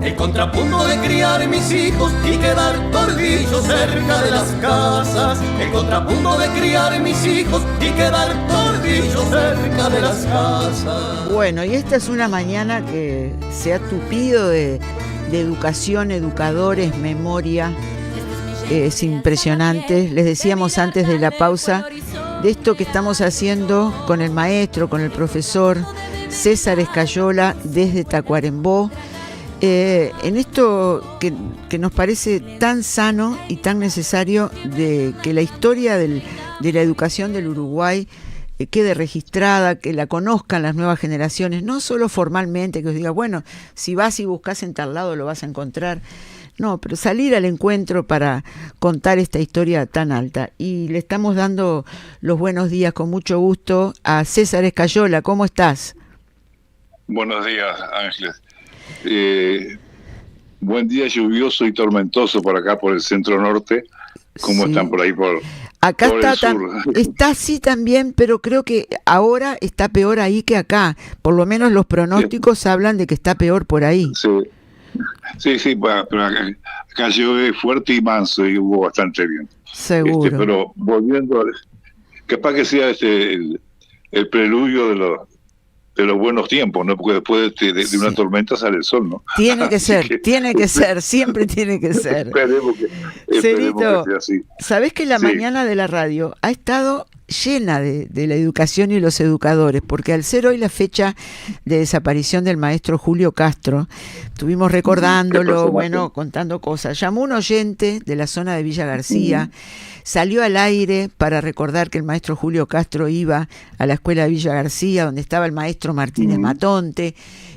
El contrapunto de criar mis hijos y quedar tordillo cerca de las casas. El contrapunto de criar mis hijos y quedar tordillo cerca de las casas. Bueno, y esta es una mañana que se ha tupido de educación, educadores, memoria. Es impresionante. Les decíamos antes de la pausa de esto que estamos haciendo con el maestro, con el profesor César Escayola desde Tacuarembó. En esto que nos parece tan sano y tan necesario de que la historia de la educación del Uruguay quede registrada, que la conozcan las nuevas generaciones, no solo formalmente, que os diga, bueno, si vas y buscas en tal lado lo vas a encontrar. No, pero salir al encuentro para contar esta historia tan alta. Y le estamos dando los buenos días con mucho gusto a César Escayola. ¿Cómo estás? Buenos días, Ángeles. Buen día lluvioso y tormentoso por acá, por el centro norte. ¿Cómo están por ahí? Acá por está así también, pero creo que ahora está peor ahí que acá. Por lo menos los pronósticos hablan de que está peor por ahí. Sí, bueno, pero acá llueve fuerte y manso y hubo bastante viento. Seguro. Pero volviendo, capaz que sea el preludio de los buenos tiempos, ¿no? Porque después de una tormenta sale el sol, ¿no? Tiene que ser, siempre tiene que ser. Esperemos que sea así. ¿Sabés que la mañana de la radio ha estado llena de la educación y los educadores? Porque al ser hoy la fecha de desaparición del maestro Julio Castro, estuvimos recordándolo, contando cosas. Llamó un oyente de la zona de Villa García, salió al aire para recordar que el maestro Julio Castro iba a la escuela de Villa García, donde estaba el maestro Martínez Matonte,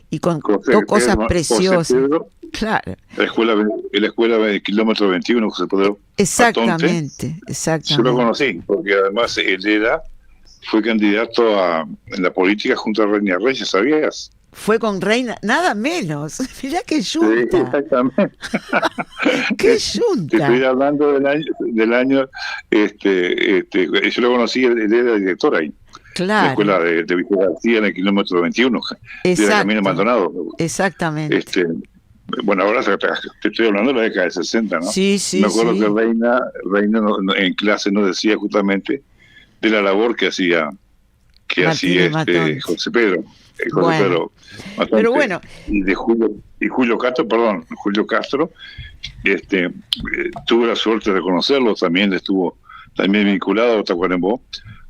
y contó cosas preciosas. Pedro, claro. La escuela del kilómetro 21, José Pedro. Exactamente. Yo lo conocí, porque además él fue candidato en la política junto a Reina Reyes, ¿sabías? Fue con Reina, nada menos. Mirá qué yunta. Sí, exactamente. Qué yunta. Estoy hablando del año yo lo conocí, él era director ahí. Claro. La escuela de Villa García en el kilómetro 21. Exacto. De Camino Maldonado. Exactamente. Bueno, ahora te estoy hablando de la década de 60, ¿no? Sí. Me acuerdo que Reina en clase nos decía justamente de la labor que hacía José Pedro. Pero bueno. Y de Julio Castro, tuve la suerte de conocerlo, también estuvo vinculado a Tacuarembó,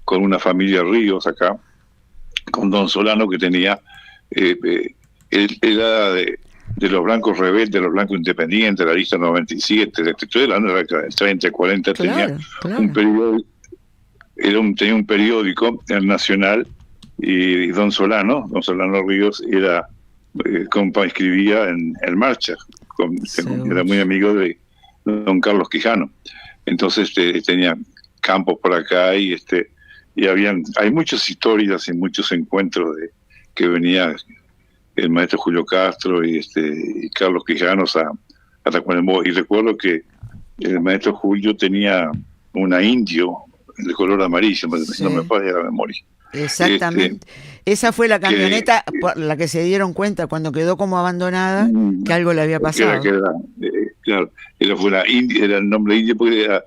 con una familia Ríos acá, con Don Solano, que tenía, él era de los blancos rebeldes, de los blancos independientes, la lista 97, estoy hablando de la década del 30, 40, tenía un periódico, tenía un periódico, el Nacional, y Don Solano Ríos escribía en El Marcha, era muy amigo de Don Carlos Quijano. Entonces tenía campos por acá y hay muchas historias y muchos encuentros que venía el maestro Julio Castro y Carlos Quijanos a Tacuarembó. Y recuerdo que el maestro Julio tenía una indio de color amarillo, no me falla la memoria. Exactamente. Esa fue la camioneta por la que se dieron cuenta cuando quedó como abandonada que algo le había pasado. Claro, era el nombre indio porque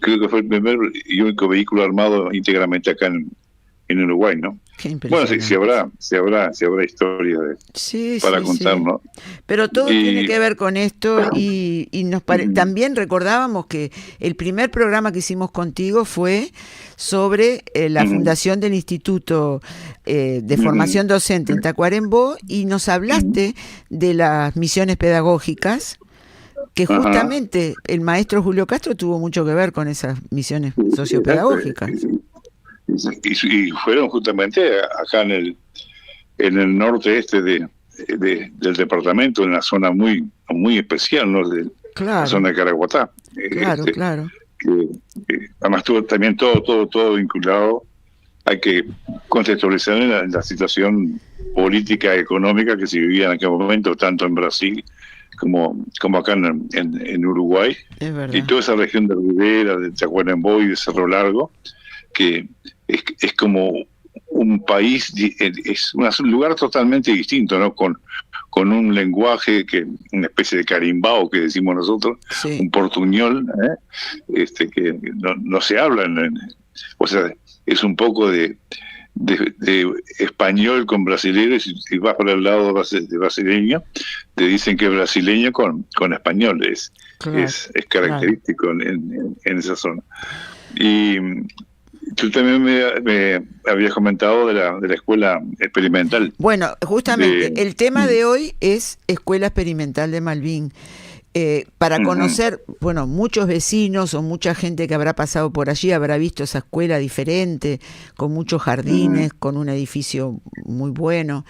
creo que fue el primer y único vehículo armado íntegramente acá en Uruguay, ¿no? Bueno, sí habrá historias para contar, ¿no? Pero todo tiene que ver con esto y también recordábamos que el primer programa que hicimos contigo fue sobre la fundación del Instituto de Formación Docente en Tacuarembó y nos hablaste de las misiones pedagógicas, que justamente el maestro Julio Castro tuvo mucho que ver con esas misiones sociopedagógicas. Y fueron justamente acá en el norte del departamento, en la zona muy muy especial, ¿no? La zona de Caraguatá. Claro. Que además estuvo también todo vinculado. Hay que contextualizar en la situación política y económica que se vivía en aquel momento, tanto en Brasil como acá en Uruguay, y toda esa región de Rivera, de Tacuarembó y de Cerro Largo, que es como un país, es un lugar totalmente distinto, ¿no? Con con un lenguaje una especie de carimbao que decimos nosotros, Sí. un portuñol, que no se habla, o sea, es un poco de español con brasileño, y si vas para el lado de brasileño, te dicen que es brasileño con español, Claro, es característico en esa zona. Y tú también me habías comentado de la escuela experimental. Bueno, justamente el tema de hoy es Escuela Experimental de Malvín. Para conocer, bueno, muchos vecinos o mucha gente que habrá pasado por allí habrá visto esa escuela diferente, con muchos jardines, con un edificio muy bueno,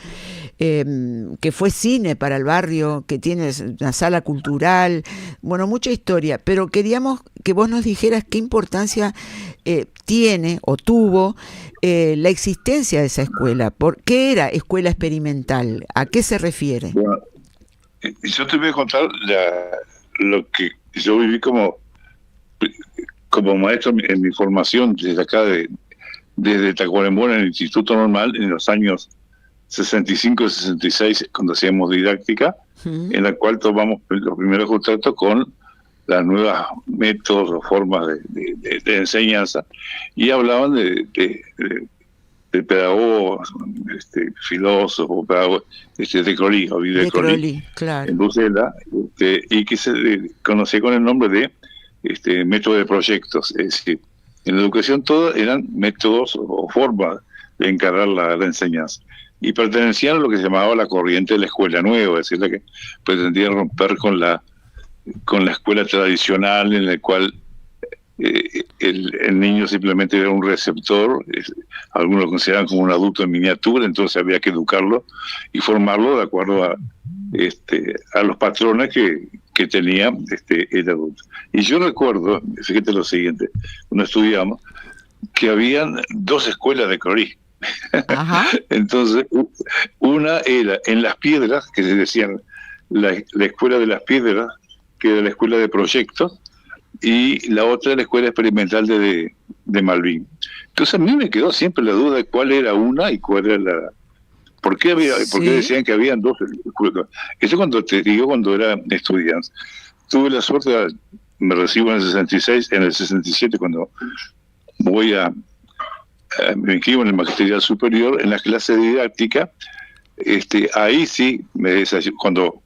que fue cine para el barrio, que tiene una sala cultural, bueno, mucha historia, pero queríamos que vos nos dijeras qué importancia tiene o tuvo la existencia de esa escuela. ¿Por qué era escuela experimental? ¿A qué se refiere? Bueno, yo te voy a contar lo que yo viví como maestro en mi formación desde acá, desde Tacuarembó, en el Instituto Normal, en los años 65 y 66, cuando hacíamos didáctica, en la cual tomamos los primeros contactos con las nuevas métodos o formas de enseñanza, y hablaban de pedagogos, filósofos, pedagogos, de Crolí, o de Crolí, claro, en Bruselas, y que se conocía con el nombre de método de proyectos. Es decir, en la educación todo eran métodos o formas de encarar la enseñanza, y pertenecían a lo que se llamaba la corriente de la escuela nueva, es decir, la que pretendía romper con la escuela tradicional, en la cual el niño simplemente era un receptor, algunos lo consideraban como un adulto en miniatura, entonces había que educarlo y formarlo de acuerdo a los patrones que tenía el adulto. Y yo recuerdo, fíjate lo siguiente, cuando estudiamos, que habían dos escuelas de Crolí. Entonces, una era en Las Piedras, que se decían la escuela de Las Piedras, que era la escuela de proyectos, y la otra la escuela experimental de Malvín. Entonces a mí me quedó siempre la duda de cuál era una y cuál era la... ¿Por qué decían que habían dos escuelas? Eso cuando era estudiante. Tuve la suerte, me recibo en el 66, en el 67 cuando me inscribo en el magisterial superior, en la clase de didáctica, ahí sí cuando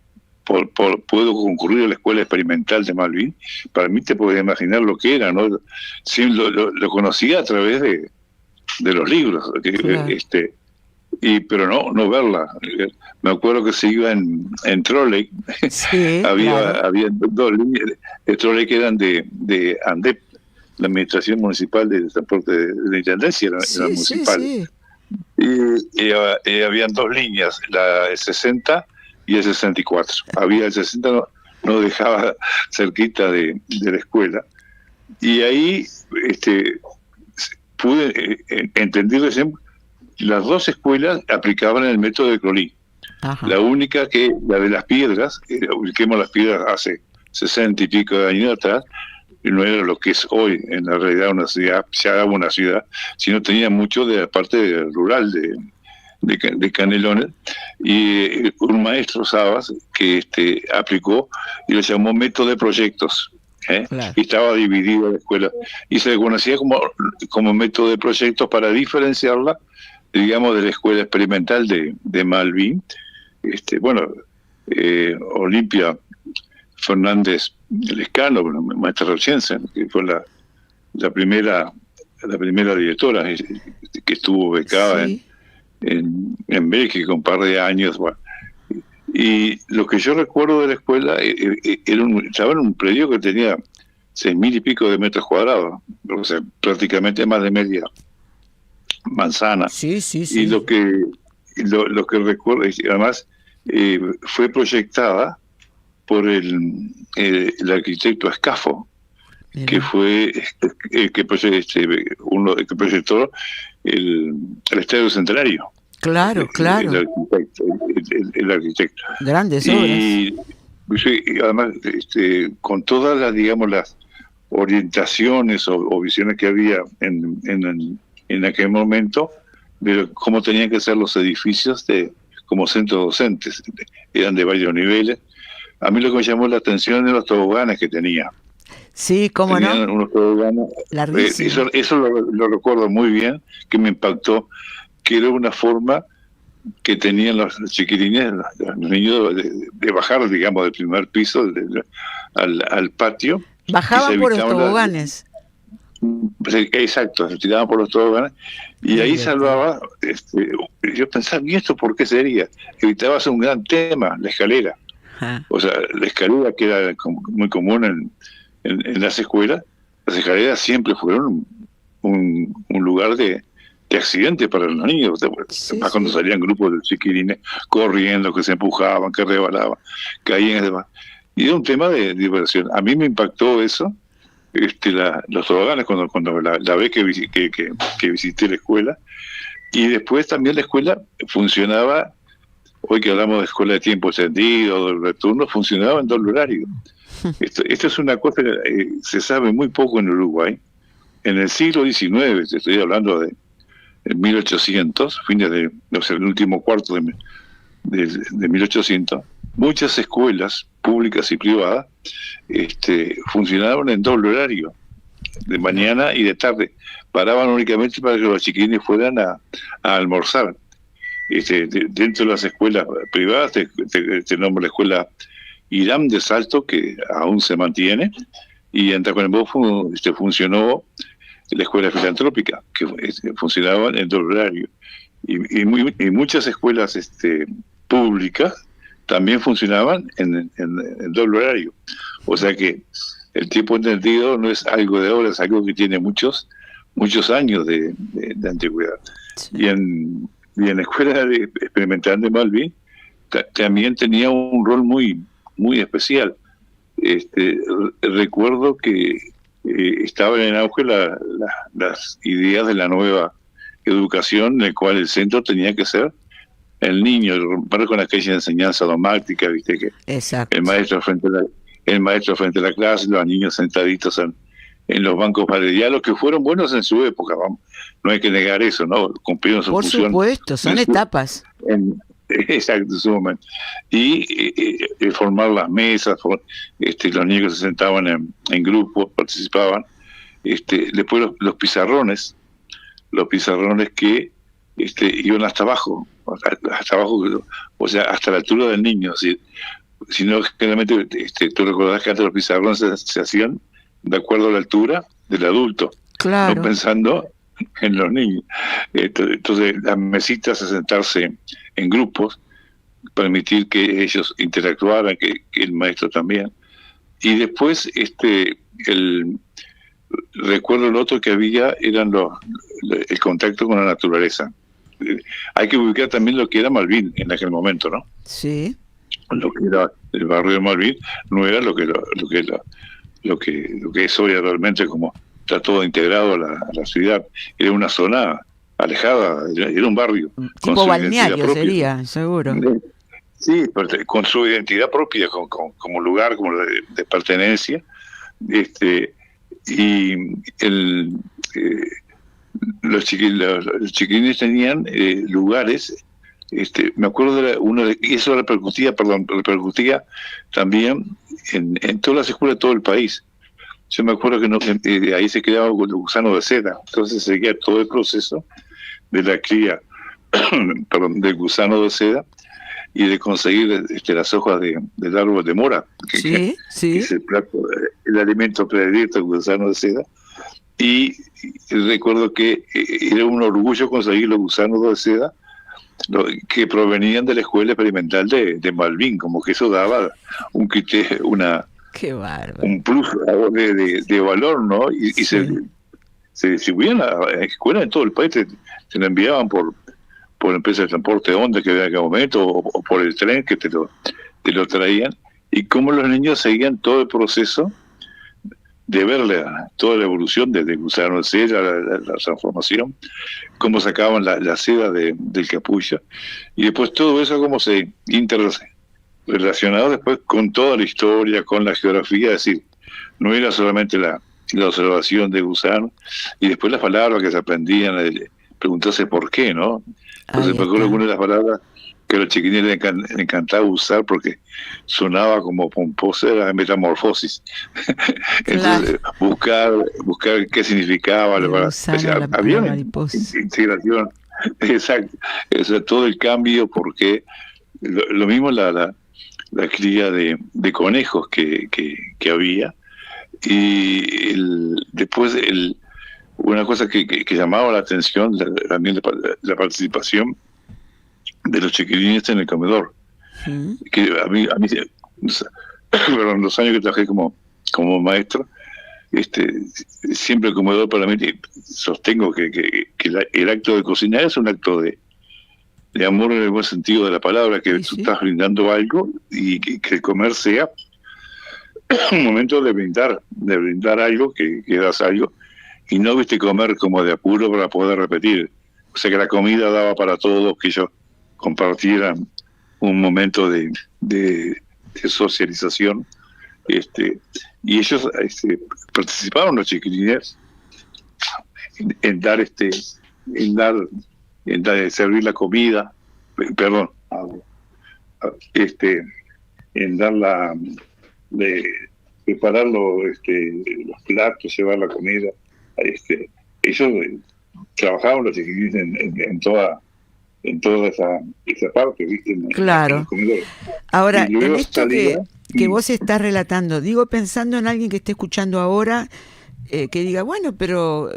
puedo concurrir a la escuela experimental de Malvín, para mí te puedes imaginar lo que era, ¿no? Sí, lo conocía a través de los libros, claro. Pero no verla. Me acuerdo que se iba en trolley, sí, había dos líneas de trolley que eran de ANDEP, la Administración Municipal de Transporte de la Intendencia, era municipal. Sí. Y habían dos líneas, la 60 y el 64. Había el 60, no dejaba cerquita de la escuela. Y ahí pude entender recién, las dos escuelas aplicaban el método de Crolí. La única la de Las Piedras, ubiquemos Las Piedras hace 60 y pico de años atrás, no era lo que es hoy, en la realidad una ciudad, ya una ciudad, sino tenía mucho de la parte rural de Canelones, y un maestro Sabas que aplicó y lo llamó método de proyectos, claro. Y estaba dividida la escuela y se le conocía como método de proyectos para diferenciarla, digamos, de la escuela experimental de Malvín. Olimpia Fernández Lescano, maestra rochense, que fue la primera directora que estuvo becada, sí, en Bélgica un par de años. Bueno. Y lo que yo recuerdo de la escuela estaba en un predio que tenía 6.000 y pico de metros cuadrados, o sea, prácticamente más de media manzana. Sí. Y lo que recuerdo, además, fue proyectada por el arquitecto Escafo, que fue que proyectó el Estadio Centenario. Claro. El arquitecto. Grandes obras. Y además, con todas las orientaciones o visiones que había en aquel momento, de cómo tenían que ser los edificios como centros docentes, eran de varios niveles. A mí lo que me llamó la atención eran los toboganes que tenía. Sí, cómo Tenían no. unos toboganes, Larguísimo. eso lo recuerdo muy bien, que me impactó, que era una forma que tenían los chiquilines, los niños, de bajar, digamos, del primer piso al patio. Bajaban por los toboganes. Exacto, se tiraban por los toboganes y ahí salvaba. Yo pensaba, ¿y esto por qué sería? Evitabas un gran tema, la escalera. Ajá. O sea, la escalera, que era muy común en las escuelas, las escaleras siempre fueron un lugar de accidente para los niños. Más cuando salían grupos de chiquilines corriendo, que se empujaban, que rebalaban, caían y demás. Y era un tema de diversión. A mí me impactó eso, los toboganes, cuando la vez que visité la escuela. Y después también la escuela funcionaba, hoy que hablamos de escuela de tiempo extendido, de retorno, funcionaba en doble horario. Esto es una cosa que se sabe muy poco en Uruguay. En el siglo XIX, estoy hablando de 1800, fines de, no sé, el último cuarto de 1800, muchas escuelas públicas y privadas funcionaban en doble horario, de mañana y de tarde. Paraban únicamente para que los chiquilines fueran a almorzar. Dentro de las escuelas privadas, te nombro la escuela Irán de Salto, que aún se mantiene, y en Tacuarembó funcionó la escuela filantrópica, que funcionaba en doble horario. Y muchas escuelas públicas también funcionaban en doble horario. O sea que el tiempo entendido no es algo de ahora, es algo que tiene muchos años de antigüedad. Sí. Y en la escuela experimental de Malvin también tenía un rol muy especial. Recuerdo que estaban en auge las ideas de la nueva educación, en el cual el centro tenía que ser el niño, romper con aquella enseñanza dogmática, viste, que exacto, el maestro frente a la clase, los niños sentaditos en los bancos para el diálogo, que fueron buenos en su época, vamos, no hay que negar eso, ¿no? Cumplieron su función. Por supuesto, son etapas. Exacto, en su momento. Y formar las mesas, los niños se sentaban en grupos, participaban. Después los pizarrones que iban hasta abajo, o sea, hasta la altura del niño. Sino generalmente, tú recordás que antes los pizarrones se hacían de acuerdo a la altura del adulto, claro, no pensando en los niños. Entonces, las mesitas, a sentarse en grupos, permitir que ellos interactuaran, que el maestro también. Y después, recuerdo lo otro que había, eran el contacto con la naturaleza. Hay que ubicar también lo que era Malvin en aquel momento, ¿no? Sí. Lo que era el barrio de Malvin no era lo que es hoy realmente, como está todo integrado a la ciudad. Era una zona alejada, era un barrio. Tipo balneario sería, seguro. Sí, con su identidad propia, como lugar, como de pertenencia. Y los chiquilines tenían lugares. Me acuerdo y eso repercutía también en todas las escuelas de todo el país. Yo me acuerdo que ahí se creaba el gusano de seda, entonces seguía todo el proceso de la cría del gusano de seda y de conseguir las hojas del árbol de mora, que es el alimento predilecto del gusano de seda. Y recuerdo que era un orgullo conseguir los gusanos de seda que provenían de la escuela experimental de Malvin, como que eso daba un plus de valor, ¿no? Y se distribuían a escuelas en todo el país, te lo enviaban por empresas de transporte Honda que había en aquel momento, o por el tren que te lo traían, y cómo los niños seguían todo el proceso de ver toda la evolución desde el gusano de seda, la transformación, cómo sacaban la seda del capullo, y después todo eso cómo se interrelacionado después con toda la historia, con la geografía, es decir, no era solamente la observación de gusano, y después las palabras que se aprendían, preguntarse por qué, ¿no? Entonces me acuerdo que una de las palabras que a los chiquilines le encantaba usar porque sonaba como pomposa, era Metamorfosis. Entonces, Claro. buscar qué significaba. De Gusano Había la una mariposa. integración, exacto. Eso, todo el cambio, porque lo mismo la cría de conejos que había. Y después una cosa que llamaba la atención, también la participación de los chiquilines en el comedor, ¿Mm? que a mí perdón, los años que trabajé como maestro, siempre el comedor para mí, sostengo que el acto de cocinar es un acto de amor en el buen sentido de la palabra, que Sí, tú sí. estás brindando algo y que el comer sea un momento de brindar algo, que das algo, y no comer como de apuro para poder repetir. O sea que la comida daba para todos, que ellos compartieran un momento de socialización, y ellos participaron, los chiquilines, en dar servir la comida, perdón, en dar de preparar los platos, llevar la comida. Ellos trabajaban los chiquilines en toda esa parte, ¿viste? En Claro. el comedor. Ahora, Y en luego esto salía, que vos estás relatando, digo pensando en alguien que esté escuchando ahora, que diga, bueno, pero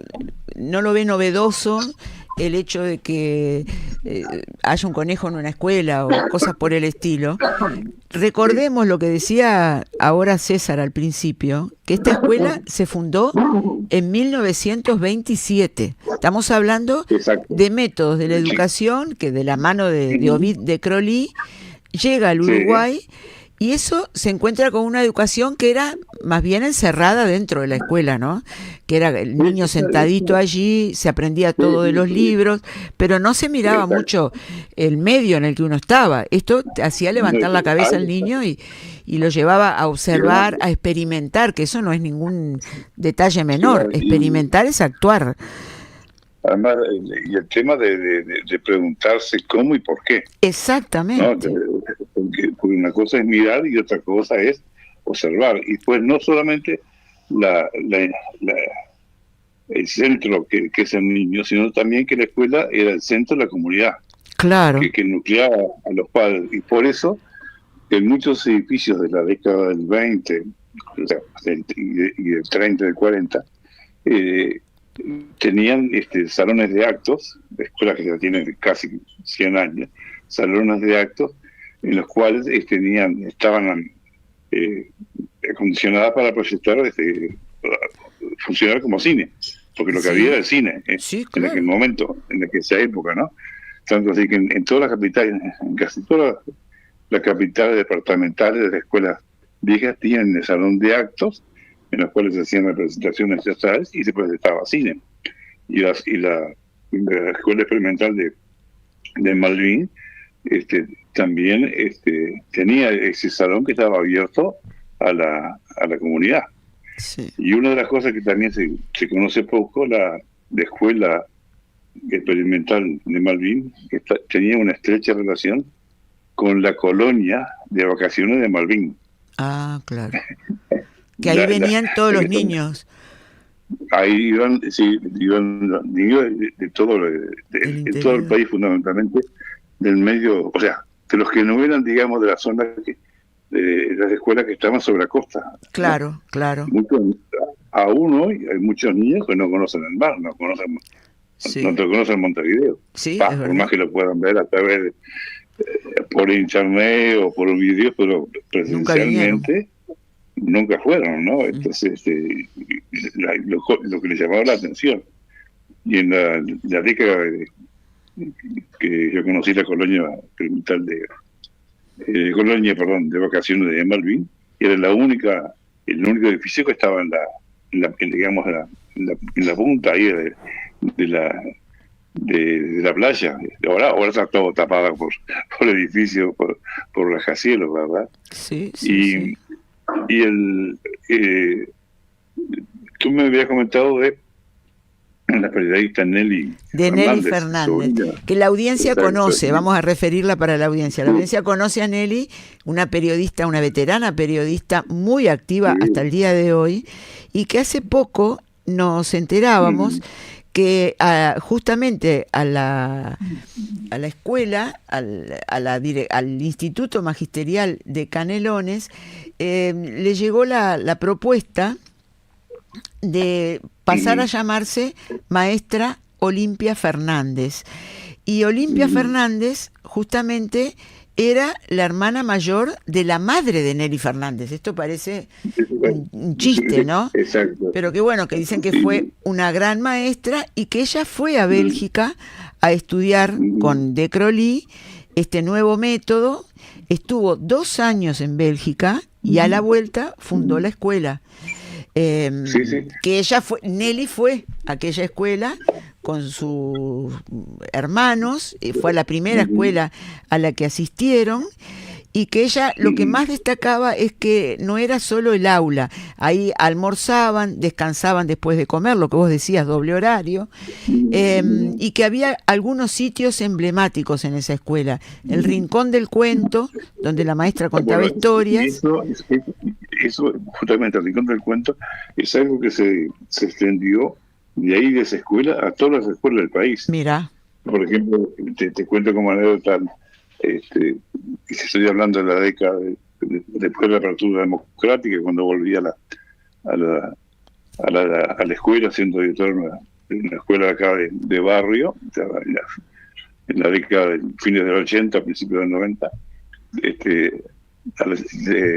no lo ve novedoso el hecho de que haya un conejo en una escuela o cosas por el estilo. Recordemos lo que decía ahora César al principio, que esta escuela se fundó en 1927. Estamos hablando exacto. de métodos de la educación que de la mano de Ovid de Crowley llega al Uruguay, y eso se encuentra con una educación que era más bien encerrada dentro de la escuela, ¿no? Que era el niño sentadito allí, se aprendía todo de los libros, pero no se miraba mucho el medio en el que uno estaba. Esto hacía levantar la cabeza al niño y lo llevaba a observar, a experimentar, que eso no es ningún detalle menor. Experimentar es actuar. Además, y el tema de preguntarse cómo y por qué. Exactamente. ¿No? Porque una cosa es mirar y otra cosa es observar. Y pues no solamente el centro que es el niño, sino también que la escuela era el centro de la comunidad. Claro. Que nucleaba a los padres. Y por eso, en muchos edificios de la década del 20 y del 30, del 40, tenían salones de actos, escuelas que ya tienen casi 100 años, salones de actos en los cuales estaban acondicionadas para proyectar, para funcionar como cine, porque lo que había era el cine, sí, claro, en aquel momento, en esa época, ¿no? Tanto así que en todas las capitales, en casi todas las capitales departamentales de las escuelas viejas, tienen el salón de actos en los cuales se hacían representaciones teatrales y se presentaba cine. Y la escuela experimental de Malvin también tenía ese salón que estaba abierto a la comunidad. Sí. Y una de las cosas que también se conoce poco, la escuela experimental de Malvin tenía una estrecha relación con la colonia de vacaciones de Malvin. Ah, claro. Que ahí venían todos los niños. Ahí iban niños de todo el país, fundamentalmente del medio, o sea, de los que no eran, digamos, de la zona de las escuelas que estaban sobre la costa. Claro, ¿no? Claro. Aún hoy hay muchos niños que no conocen el mar, no conocen Montevideo. Sí, por más que lo puedan ver a través por internet o por video, pero presencialmente nunca fueron, ¿no? Entonces, lo que les llamaba la atención. Y en la década que yo conocí la colonia experimental de vacaciones de Malvin, era el único edificio que estaba en la punta ahí de la playa. Ahora está todo tapado por edificios, por rascacielos, ¿verdad? Sí. Y tú me habías comentado de la periodista Nelly Fernández, que la audiencia conoce, vamos a referirla para la audiencia. La audiencia conoce a Nelly, una periodista, una veterana periodista muy activa hasta el día de hoy, y que hace poco nos enterábamos que justamente a la escuela, al Instituto Magisterial de Canelones, le llegó la propuesta de pasar a llamarse Maestra Olimpia Fernández. Y Olimpia Fernández justamente era la hermana mayor de la madre de Nelly Fernández. Esto parece un chiste, ¿no? Exacto. Pero que bueno, que dicen que fue una gran maestra y que ella fue a Bélgica a estudiar con De Crolí este nuevo método. Estuvo 2 años en Bélgica y a la vuelta fundó la escuela. Que Nelly fue a aquella escuela con sus hermanos, fue a la primera escuela a la que asistieron, y que ella lo que más destacaba es que no era solo el aula, ahí almorzaban, descansaban después de comer, lo que vos decías, doble horario, y que había algunos sitios emblemáticos en esa escuela, el Rincón del Cuento, donde la maestra contaba historias. Eso, justamente el Rincón del Cuento, es algo que se extendió de ahí, de esa escuela, a todas las escuelas del país. Mira. Por ejemplo, te cuento como anécdota, estoy hablando de la década después de la apertura democrática, cuando volví a la escuela, siendo director de una escuela de acá de barrio, en la década de fines del 80, principios del 90,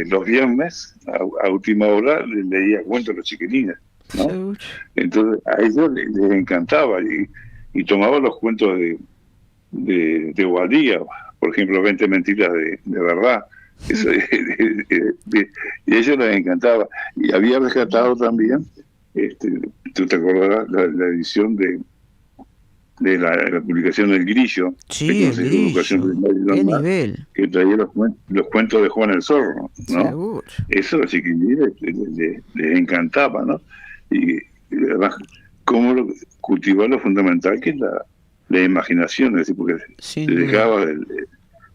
los viernes, a última hora, les leía cuentos a los chiquilines, ¿no? Entonces a ellos les encantaba y tomaba los cuentos de Guadía, por ejemplo, 20 mentiras de verdad. Eso, y a ellos les encantaba. Y había rescatado también, tú te acordarás, la edición de la publicación del Grillo. Sí, el Grillo. ¿Qué nivel? Que traía los cuentos de Juan el Zorro, ¿no? Seguro. Eso a los chiquilines les encantaba, ¿no? Y además, cómo cultivar lo fundamental que es la imaginación, es decir, porque se dejaba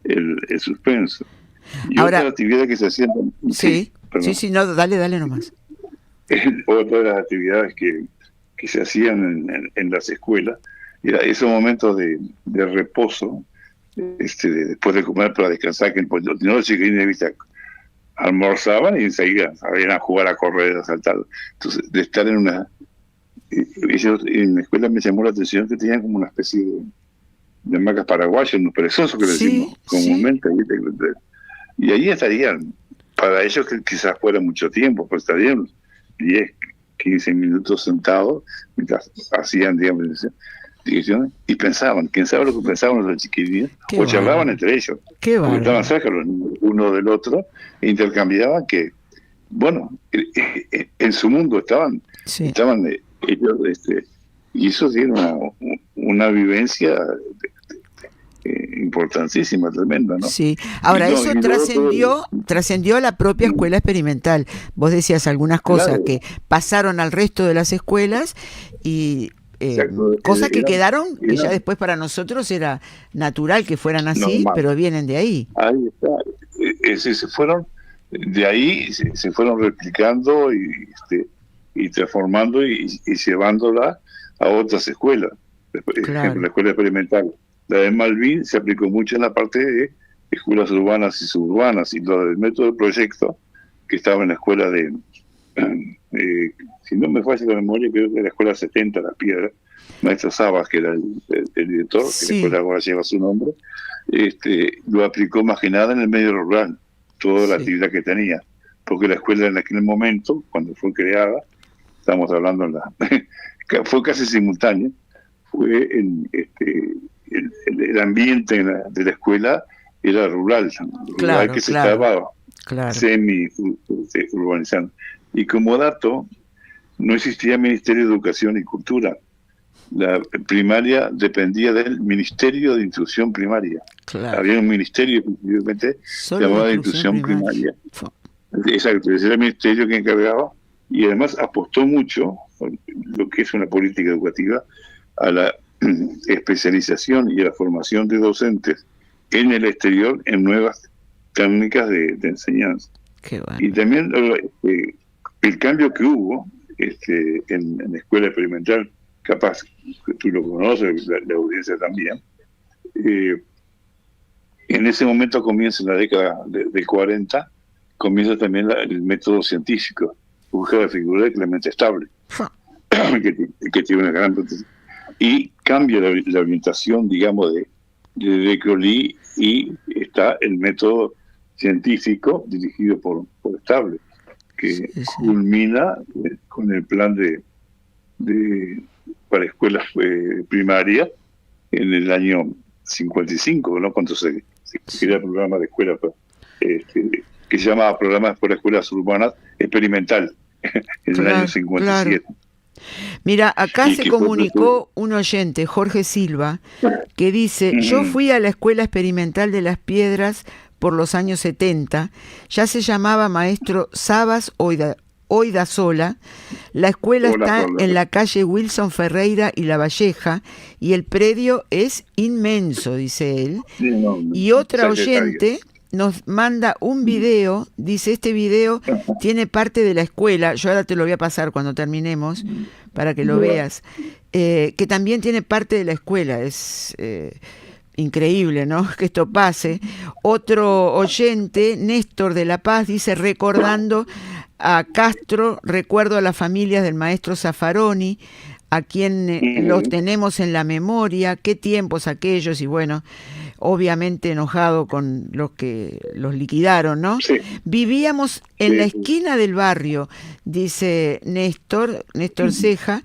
el suspenso. Y ahora, otra actividad que se hacía... Sí, no, dale nomás. Otra de las actividades que se hacían en las escuelas era esos momentos de reposo, después de comer para descansar, que no los chiquilines, ¿viste?, almorzaban y enseguida salían a jugar, a correr, a saltar. Entonces, de estar en ellos en la escuela me llamó la atención que tenían como una especie de hamacas paraguayas, unos perezosos que le decimos comúnmente, ¿viste? Y ahí estarían, para ellos que quizás fuera mucho tiempo, pues estarían 10, 15 minutos sentados mientras hacían, digamos, direcciones, y pensaban, quién sabe lo que pensaban los chiquillos, o charlaban entre ellos, porque estaban cerca uno del otro, e intercambiaban que, bueno, en su mundo estaban ellos, y eso tiene una vivencia importantísima, tremenda, ¿no? Sí, ahora eso trascendió a la propia escuela experimental. Vos decías algunas cosas que pasaron al resto de las escuelas y cosas que quedaron, que ya después para nosotros era natural que fueran así, normal, pero vienen de ahí. Ahí está. Se fueron de ahí, se fueron replicando y transformando y llevándola a otras escuelas. Por ejemplo, la escuela experimental, la de Malvin, se aplicó mucho en la parte de escuelas urbanas y suburbanas, y lo del método del proyecto, que estaba en la escuela si no me falla la memoria, creo que era la escuela 70, La Piedra, maestro Sabas, que era el director, que la escuela ahora lleva su nombre, lo aplicó más que nada en el medio rural, toda la actividad que tenía, porque la escuela en aquel momento, cuando fue creada, estamos hablando fue casi simultáneo, fue el ambiente de la escuela era rural que se estaba semi-urbanizando. Y como dato, no existía Ministerio de Educación y Cultura. La primaria dependía del Ministerio de Instrucción Primaria. Había un ministerio llamado de Instrucción Primaria. Exacto, ese era el ministerio que encargaba, y además apostó mucho lo que es una política educativa, a la especialización y a la formación de docentes en el exterior en nuevas técnicas de enseñanza. Qué bueno. Y también el cambio que hubo en la escuela experimental, capaz que tú lo conoces, la audiencia también, en ese momento comienza en la década del 40, comienza también el método científico, buscar la figura de Clemente Stable, que tiene una gran potencia, y cambia la orientación, digamos, de Crowley, y está el método científico dirigido por Stable, que culmina con el plan para escuelas primarias en el año 55, ¿no? Cuando se crea el programa de escuela que se llama Programa para Escuelas Urbanas Experimental en el año 57. Claro. Mira, acá se comunicó un oyente, Jorge Silva, que dice: yo fui a la Escuela Experimental de Las Piedras por los años 70, ya se llamaba Maestro Sabas Oidasola. La escuela está en la calle Wilson Ferreira y La Valleja, y el predio es inmenso, dice él. Y otra oyente nos manda un video, dice: este video tiene parte de la escuela, yo ahora te lo voy a pasar cuando terminemos para que lo veas, que también tiene parte de la escuela. Es increíble, ¿no?, que esto pase. Otro oyente, Néstor de La Paz, dice: recordando a Castro, recuerdo a las familias del maestro Zaffaroni, a quien los tenemos en la memoria, qué tiempos aquellos, y bueno, obviamente enojado con los que los liquidaron, ¿no? Sí. Vivíamos en la esquina del barrio, dice Néstor Ceja.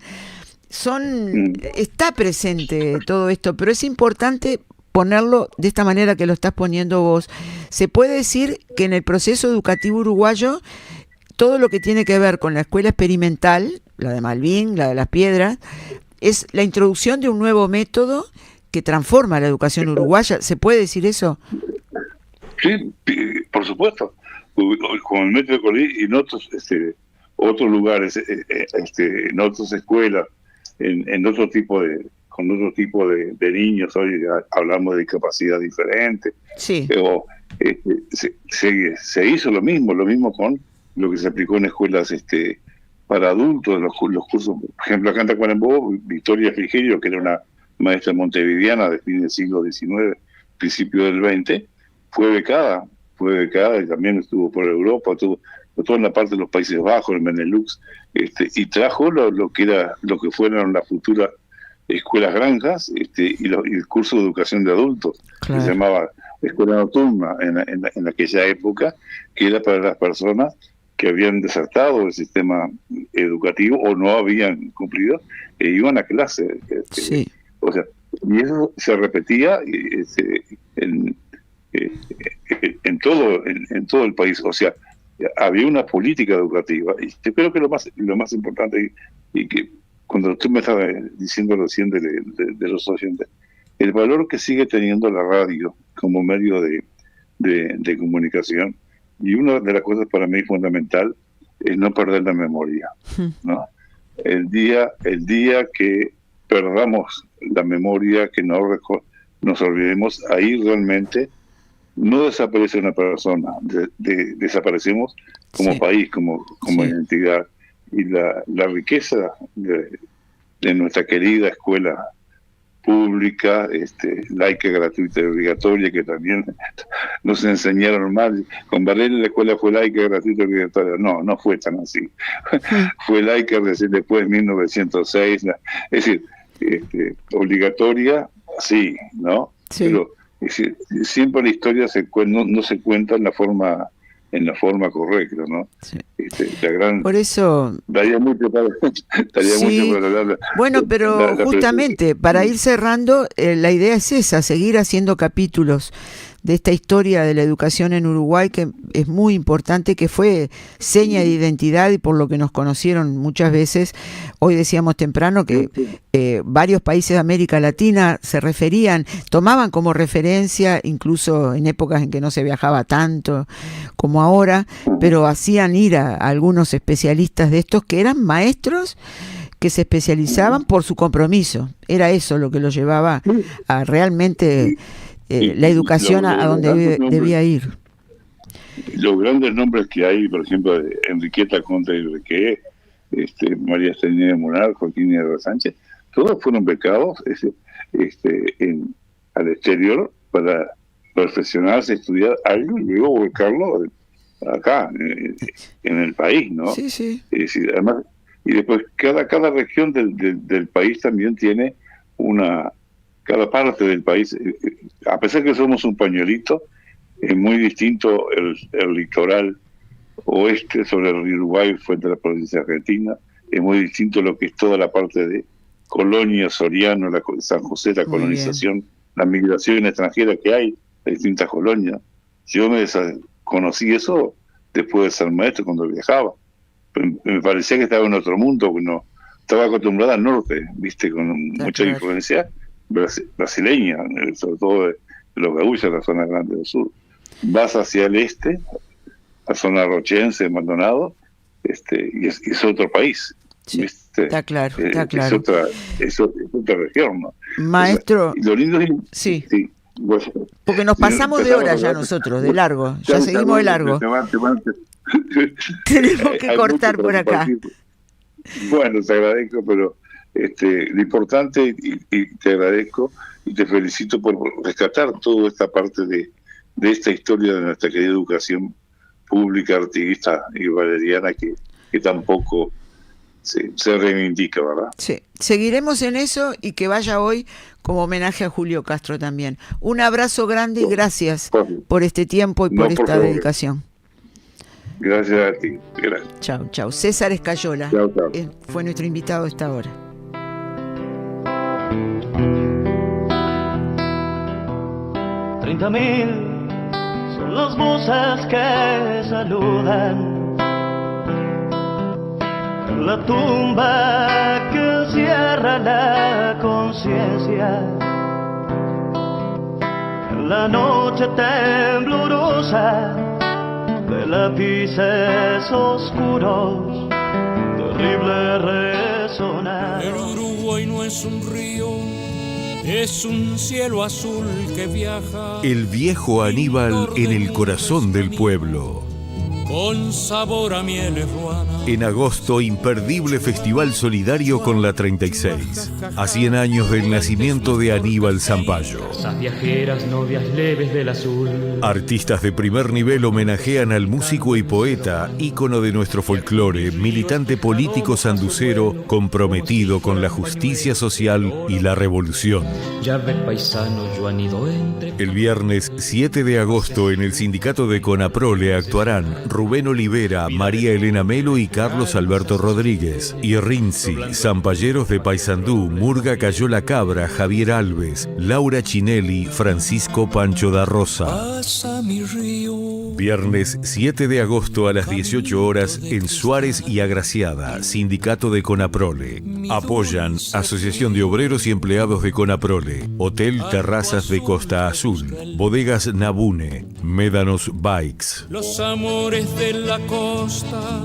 Está presente todo esto, pero es importante ponerlo de esta manera que lo estás poniendo vos. Se puede decir que en el proceso educativo uruguayo, todo lo que tiene que ver con la escuela experimental, la de Malvin, la de Las Piedras, es la introducción de un nuevo método que transforma la educación uruguaya. ¿Se puede decir eso? Sí, por supuesto. Con el método de Colí y en otros lugares, en otras escuelas, en otro tipo con otro tipo de niños. Hoy hablamos de discapacidad diferente. Sí. Pero se hizo lo mismo con lo que se aplicó en escuelas para adultos, los cursos. Por ejemplo, acá en Tacuarembó, Victoria Frigerio, que era una maestra montevideana de fin del siglo XIX, principio del XX, fue becada y también estuvo por Europa, estuvo en la parte de los Países Bajos, el Benelux, y trajo lo que fueron las futuras escuelas granjas, y el curso de educación de adultos, claro, que se llamaba escuela nocturna en aquella época, que era para las personas que habían desertado del sistema educativo o no habían cumplido e iban a clase. Sí. O sea, y eso se repetía en todo el país. O sea, había una política educativa, y yo creo que lo más importante, y que cuando tú me estabas diciendo recién de los oyentes, el valor que sigue teniendo la radio como medio de comunicación, y una de las cosas para mí fundamental es no perder la memoria, ¿no? El día que perdamos la memoria, que nos olvidemos, ahí realmente no desaparece una persona, desaparecemos como país, como identidad. Y la riqueza de nuestra querida escuela pública, laica, gratuita y obligatoria, que también nos enseñaron mal. Con Varela la escuela fue laica, gratuita y obligatoria. No fue tan así. Fue laica recién después de 1906. Es decir, obligatoria, sí, ¿no? Sí. Pero siempre la historia no se cuenta en la forma correcta, ¿no? Sí. Por eso daría mucho para hablar. Bueno, pero justamente para ir cerrando, la idea es esa: seguir haciendo capítulos de esta historia de la educación en Uruguay, que es muy importante, que fue seña de identidad y por lo que nos conocieron muchas veces. Hoy decíamos temprano que varios países de América Latina tomaban como referencia, incluso en épocas en que no se viajaba tanto como ahora, pero hacían ir a algunos especialistas de estos que eran maestros que se especializaban por su compromiso. Era eso lo que los llevaba a realmente la educación a donde debía ir. Los grandes nombres que hay, por ejemplo, Enriqueta Conte de Requé, María Estenía de Munar, Joaquín Herrera Sánchez, todos fueron becados al exterior para perfeccionarse, estudiar algo y luego becarlo acá, en el país, ¿no? Sí, sí. Es decir, además, y después cada región del país también tiene cada parte del país, a pesar que somos un pañuelito, es muy distinto el litoral oeste sobre el río Uruguay, frente a la provincia argentina, es muy distinto lo que es toda la parte de Colonia, Soriano, San José, la colonización, la migración extranjera que hay de distintas colonias. Yo conocí eso después de ser maestro cuando viajaba. Me parecía que estaba en otro mundo, no estaba acostumbrada al norte, viste, con mucha influencia brasileña, sobre todo de los gaúchos, la zona grande del sur. Vas hacia el este, la zona rochense, Maldonado, y es otro país. Sí, ¿viste? Está claro. Es otra región, ¿no? Maestro, o sea, lo lindo es, sí. Pues, porque nos pasamos de hora ya nosotros, de largo, ya seguimos de largo. Tenemos que cortar por acá. Bueno, te agradezco, pero lo importante, y te agradezco y te felicito por rescatar toda esta parte de esta historia de nuestra querida educación pública, artiguista y valeriana que tampoco se reivindica, ¿verdad? Sí, seguiremos en eso y que vaya hoy como homenaje a Julio Castro también. Un abrazo grande y gracias por este tiempo y por esta dedicación. Gracias a ti. Gracias. Chau. César Escayola fue nuestro invitado a esta hora. $30,000 son las voces que saludan la tumba que cierra la conciencia, la noche temblorosa de lápices oscuros, terrible resonar. El Uruguay no es un río, es un cielo azul que viaja. El viejo Aníbal en el corazón del pueblo. Con sabor a mieles ruanas. En agosto, imperdible festival solidario con la 36. A 100 años del nacimiento de Aníbal Zampayo. Esas viajeras novias leves del azul. Artistas de primer nivel homenajean al músico y poeta, ícono de nuestro folclore, militante político sanducero, comprometido con la justicia social y la revolución. Ya ves, paisano, yo anido entre... El viernes 7 de agosto en el sindicato de Conaprole actuarán Rubén Olivera, María Elena Melo y Carlos Alberto Rodríguez. Y Rinzi, Zampayeros de Paysandú, Murga Cayó la Cabra, Javier Alves, Laura Chinelli, Francisco Pancho da Rosa. Viernes 7 de agosto a las 18 horas en Suárez y Agraciada, sindicato de Conaprole. Apoyan Asociación de Obreros y Empleados de Conaprole, Hotel Terrazas de Costa Azul, Bodegas Nabune, Médanos Bikes. Los amores de la costa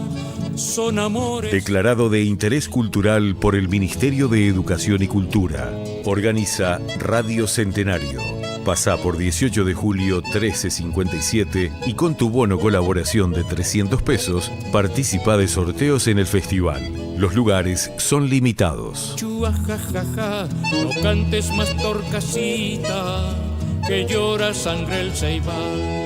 son amores. Declarado de interés cultural por el Ministerio de Educación y Cultura. Organiza Radio Centenario. Pasá por 18 de julio 1357 y con tu bono colaboración de 300 pesos, participa de sorteos en el festival. Los lugares son limitados. Chua, ja, ja, ja, no cantes más torcasita, que llora sangre el ceibal.